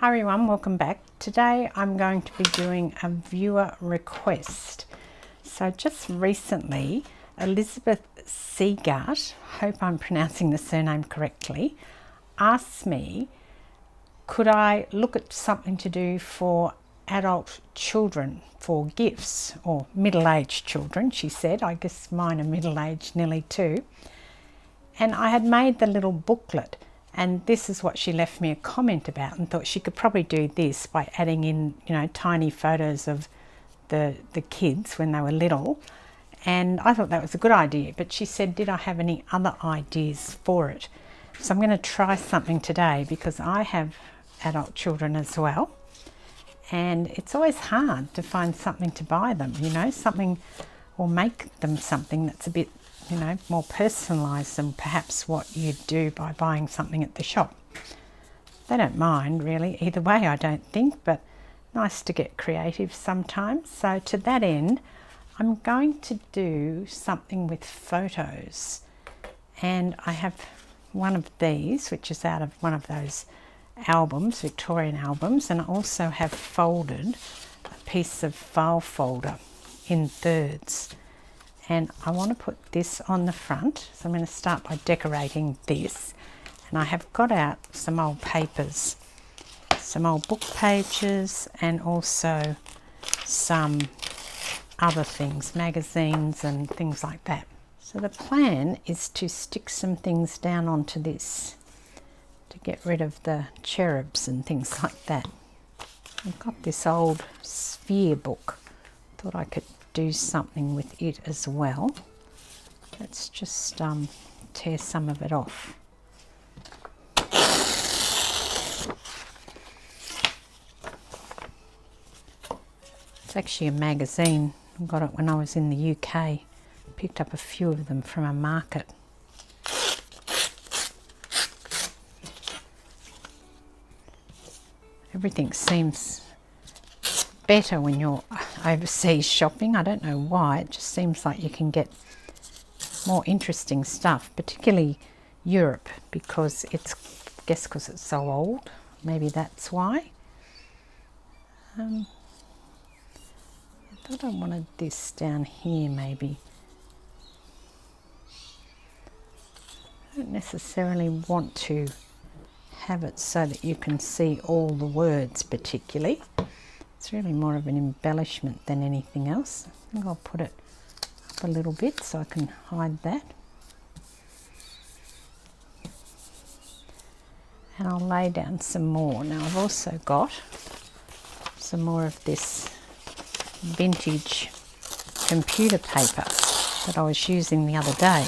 Hi everyone, welcome back. Today I'm going to be doing a viewer request. So just recently, Elizabeth Seagart, hope I'm pronouncing the surname correctly, asked me, could I look at something to do for adult children for gifts, or middle-aged children, she said. I guess mine are middle-aged, nearly too. And I had made the little booklet, and this is what she left me a comment about, and thought she could probably do this by adding in, tiny photos of the kids when they were little. And I thought that was a good idea, but she said, did I have any other ideas for it? So I'm going to try something today, because I have adult children as well, and it's always hard to find something to buy them, something, or make them something that's a bit more personalised than perhaps what you do by buying something at the shop. They don't mind really either way, I don't think, but nice to get creative sometimes. So to that end, I'm going to do something with photos, and I have one of these, which is out of one of those albums, Victorian albums, and I also have folded a piece of file folder in thirds. And I want to put this on the front, so I'm going to start by decorating this. And I have got out some old papers, some old book pages, and also some other things, magazines and things like that. So the plan is to stick some things down onto this to get rid of the cherubs and things like that. I've got this old sphere book, thought I could do something with it as well. Let's just tear some of it off. It's actually a magazine. I got it when I was in the UK. Picked up a few of them from a market. Everything seems better when you're overseas shopping. I don't know why, it just seems like you can get more interesting stuff, particularly Europe, because I guess because it's so old, maybe that's why. I thought I wanted this down here maybe. I don't necessarily want to have it so that you can see all the words particularly. It's really more of an embellishment than anything else. I think I'll put it up a little bit so I can hide that. And I'll lay down some more. Now I've also got some more of this vintage computer paper that I was using the other day.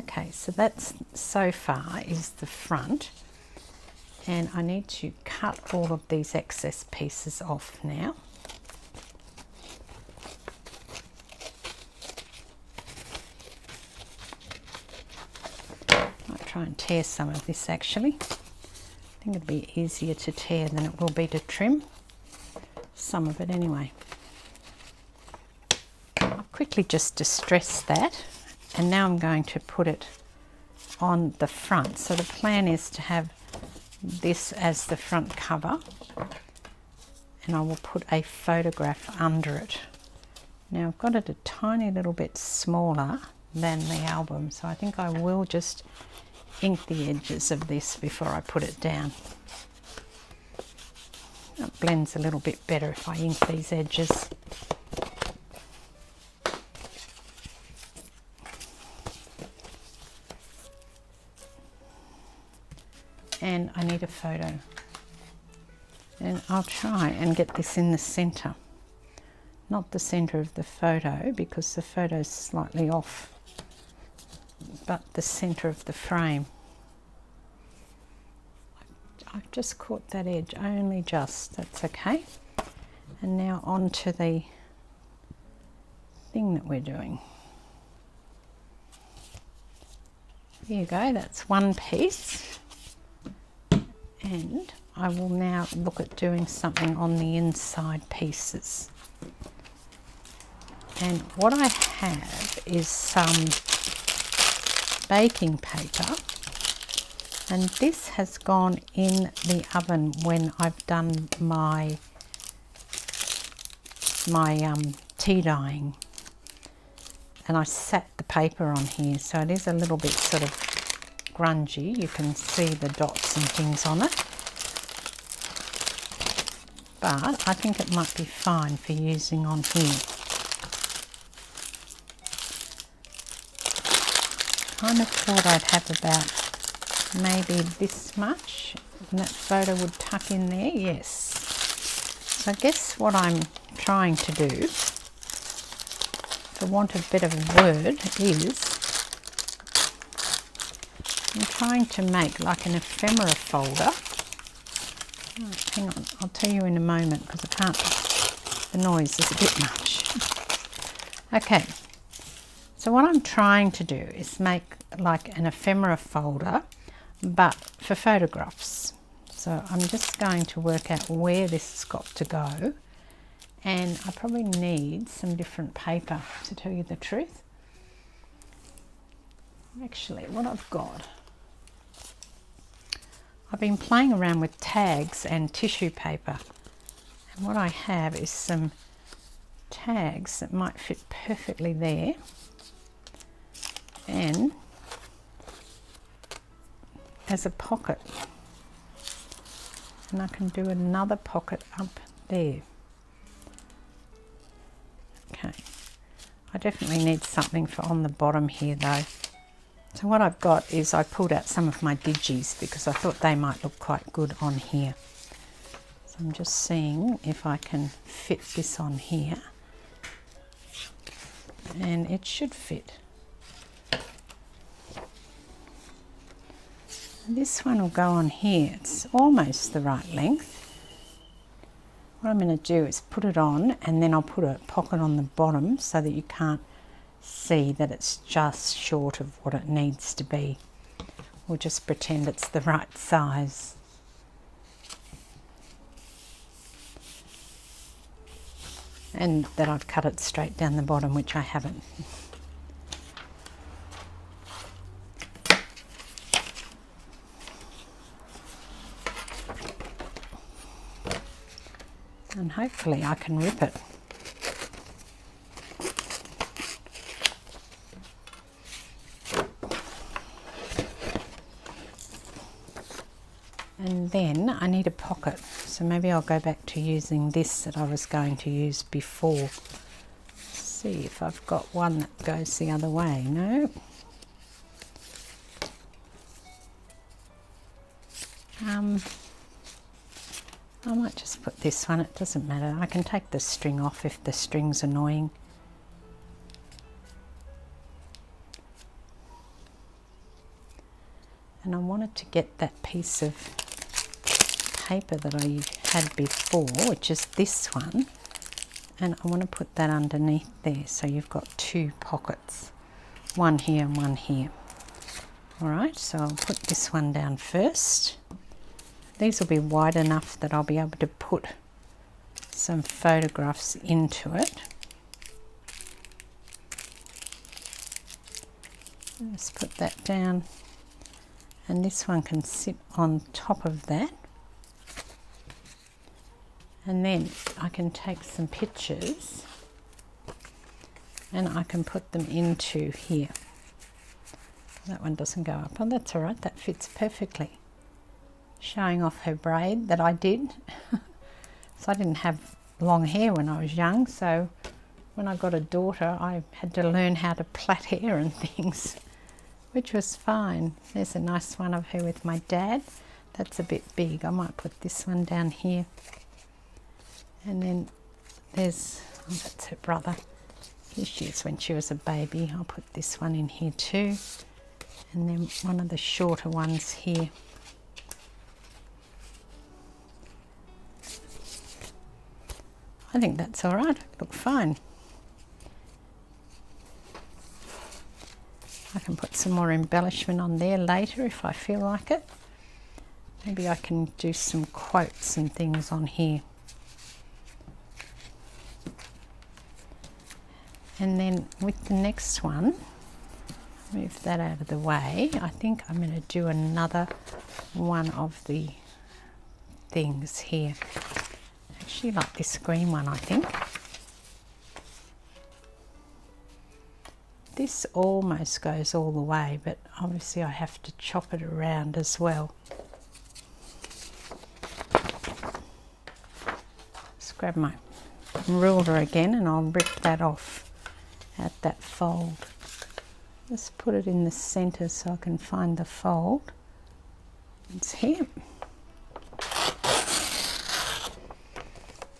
Okay, so that's so far is the front, and I need to cut all of these excess pieces off now. I'll try and tear some of this actually. I think it'll be easier to tear than it will be to trim. Some of it anyway. I'll quickly just distress that. And now I'm going to put it on the front. So the plan is to have this as the front cover, and I will put a photograph under it. Now I've got it a tiny little bit smaller than the album, so I think I will just ink the edges of this before I put it down. It blends a little bit better if I ink these edges. And I need a photo, and I'll try and get this in the center, not the center of the photo because the photo's slightly off, but the center of the frame. I've just caught that edge, only just, that's okay. And now on to the thing that we're doing. There you go, that's one piece. And I will now look at doing something on the inside pieces. And what I have is some baking paper, and this has gone in the oven when I've done my tea dyeing, and I sat the paper on here, so it is a little bit sort of grungy. You can see the dots and things on it, but I think it might be fine for using on here. Kind of thought I'd have about maybe this much, and that photo would tuck in there. Yes. So I guess what I'm trying to do, for want of a better word, is I'm trying to make like an ephemera folder. Oh, hang on, I'll tell you in a moment because I can't, the noise is a bit much. Okay. So what I'm trying to do is make like an ephemera folder, but for photographs. So I'm just going to work out where this has got to go, and I probably need some different paper, to tell you the truth. Actually, what I've got, I've been playing around with tags and tissue paper, and what I have is some tags that might fit perfectly there. And as a pocket, and I can do another pocket up there. Okay, I definitely need something for on the bottom here though. So what I've got is I pulled out some of my digis because I thought they might look quite good on here. So I'm just seeing if I can fit this on here, and it should fit. This one will go on here. It's almost the right length. What I'm going to do is put it on, and then I'll put a pocket on the bottom so that you can't see that it's just short of what it needs to be. We'll just pretend it's the right size. And that I've cut it straight down the bottom, which I haven't. And hopefully I can rip it. And then I need a pocket, so maybe I'll go back to using this that I was going to use before. See if I've got one that goes the other way. No. I might just put this one, it doesn't matter. I can take the string off if the string's annoying. And I wanted to get that piece of paper that I had before, which is this one, and I want to put that underneath there so you've got two pockets, one here and one here. Alright, so I'll put this one down first. These will be wide enough that I'll be able to put some photographs into it. Let's put that down, and this one can sit on top of that. And then I can take some pictures and I can put them into here. That one doesn't go up. Oh, that's all right, that fits perfectly. Showing off her braid that I did. So I didn't have long hair when I was young, so when I got a daughter I had to learn how to plait hair and things, which was fine. There's a nice one of her with my dad. That's a bit big. I might put this one down here. And then there's, oh, that's her brother. Here she is when she was a baby. I'll put this one in here too. And then one of the shorter ones here. I think that's all right. Look fine. I can put some more embellishment on there later if I feel like it. Maybe I can do some quotes and things on here. And then with the next one, move that out of the way. I think I'm going to do another one of the things here. Actually like this green one, I think. This almost goes all the way, but obviously I have to chop it around as well. Just grab my ruler again and I'll rip that off at that fold. Just put it in the center so I can find the fold. It's here.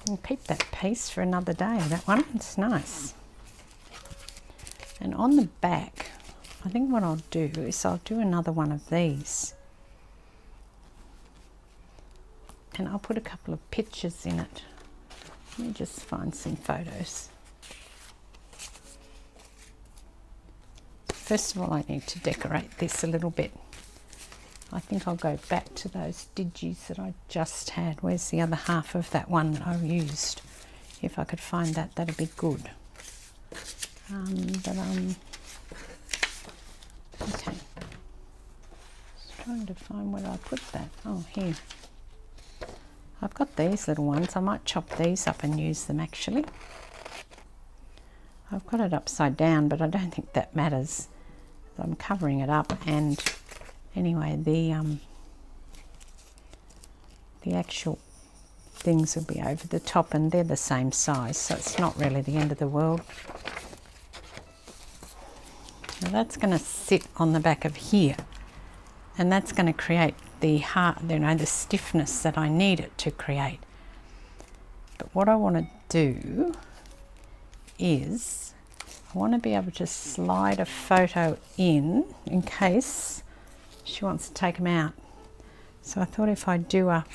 I'll keep that piece for another day, that one. It's nice. And on the back, I think what I'll do is I'll do another one of these. And I'll put a couple of pictures in it. Let me just find some photos. First of all, I need to decorate this a little bit. I think I'll go back to those digis that I just had. Where's the other half of that one that I used? If I could find that, that'd be good. Okay. Just trying to find where I put that. Oh, here. I've got these little ones. I might chop these up and use them actually. I've got it upside down, but I don't think that matters. I'm covering it up, and anyway, the actual things will be over the top, and they're the same size, so it's not really the end of the world. Now that's going to sit on the back of here, and that's going to create the the stiffness that I need it to create. But what I want to do is I want to be able to slide a photo in case she wants to take them out. So I thought if I do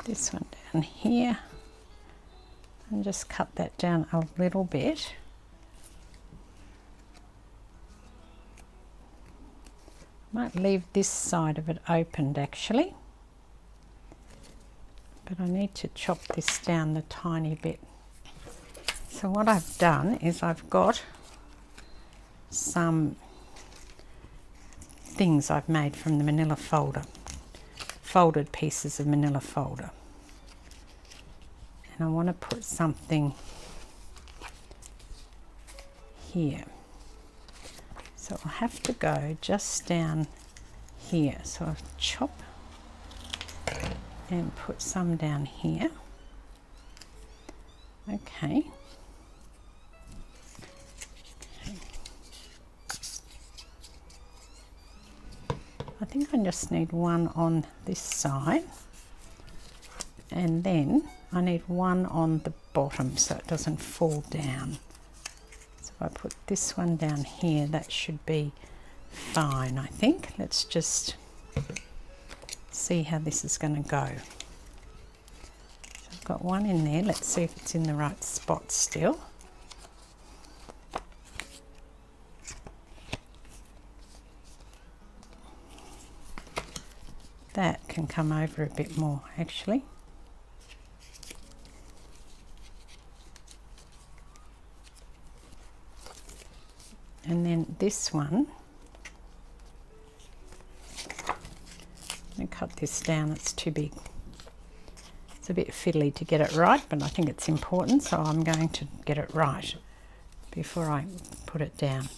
this one down here and just cut that down a little bit. Might leave this side of it opened actually. But I need to chop this down a tiny bit. So what I've done is I've got some things I've made from the manila folder, folded pieces of manila folder. And I want to put something here. So I'll have to go just down here. So I'll chop and put some down here. Okay. I think I just need one on this side, and then I need one on the bottom so it doesn't fall down. So if I put this one down here, that should be fine, I think. Let's just see how this is going to go. So I've got one in there. Let's see if it's in the right spot still. That can come over a bit more actually. And then this one, I'm going to cut this down, it's too big. It's a bit fiddly to get it right, but I think it's important, so I'm going to get it right before I put it down.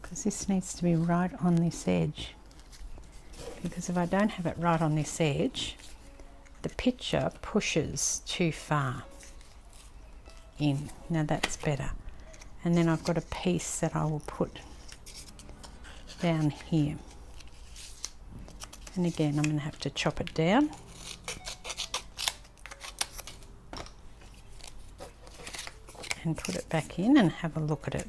Because this needs to be right on this edge. Because if I don't have it right on this edge, the picture pushes too far in. Now that's better. And then I've got a piece that I will put down here. And again, I'm going to have to chop it down. And put it back in and have a look at it.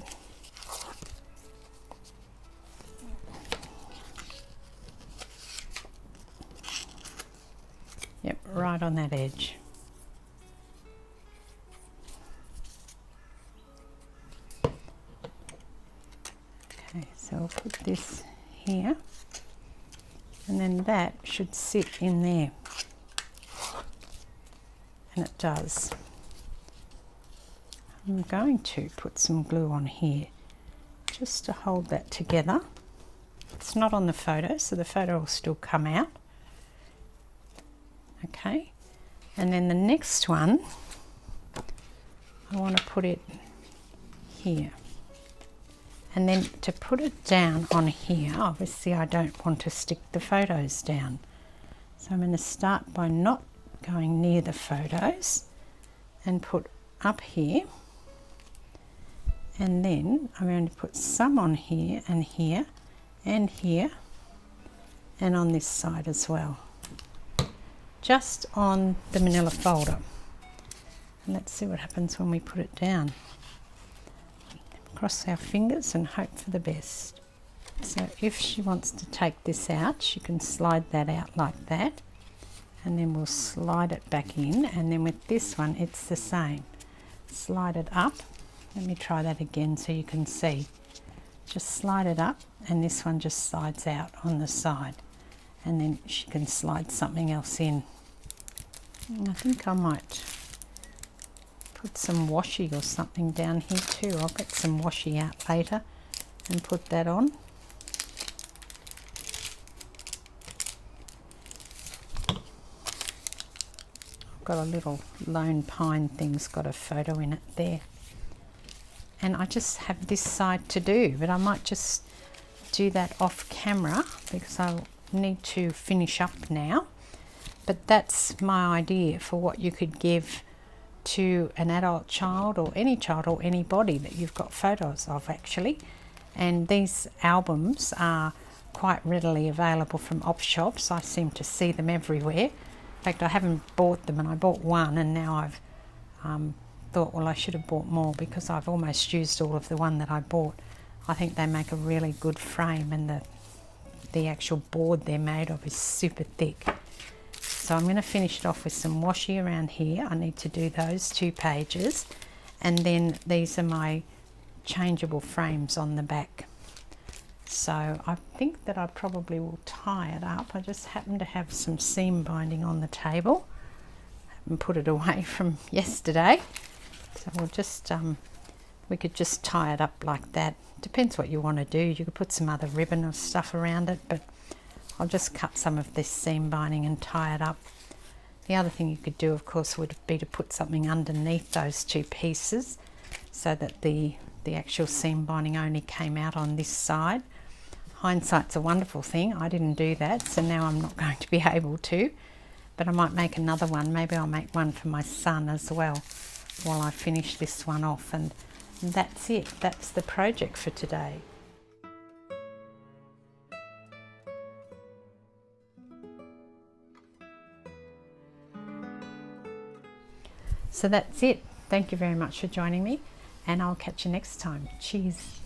right on that edge. Okay, so I'll put this here, and then that should sit in there, and it does. I'm going to put some glue on here just to hold that together. It's not on the photo, so the photo will still come out. Okay, and then the next one, I want to put it here. And then to put it down on here, obviously I don't want to stick the photos down. So I'm going to start by not going near the photos and put up here. And then I'm going to put some on here and here and here and on this side as well. Just on the manila folder. And let's see what happens when we put it down. Cross our fingers and hope for the best. So if she wants to take this out, she can slide that out like that, and then we'll slide it back in. And then with this one it's the same. Slide it up. Let me try that again so you can see. Just slide it up, and this one just slides out on the side, and then she can slide something else in. I think I might put some washi or something down here too. I'll get some washi out later and put that on. I've got a little lone pine thing's got a photo in it there. And I just have this side to do, but I might just do that off camera because I need to finish up now. But that's my idea for what you could give to an adult child or anybody that you've got photos of actually. And these albums are quite readily available from op shops. I seem to see them everywhere. In fact, I haven't bought them, and I bought one, and now I've thought, well, I should have bought more because I've almost used all of the one that I bought. I think they make a really good frame, and the actual board they're made of is super thick. So I'm going to finish it off with some washi around here. I need to do those 2 pages, and then these are my changeable frames on the back. So I think that I probably will tie it up. I just happen to have some seam binding on the table. I haven't put it away from yesterday. So we'll just, we could just tie it up like that. Depends what you want to do. You could put some other ribbon or stuff around it, but I'll just cut some of this seam binding and tie it up. The other thing you could do, of course, would be to put something underneath those 2 pieces so that the actual seam binding only came out on this side. Hindsight's a wonderful thing. I didn't do that, so now I'm not going to be able to. But I might make another one. Maybe I'll make one for my son as well while I finish this one off. And that's it. That's the project for today. So that's it. Thank you very much for joining me, and I'll catch you next time. Cheers.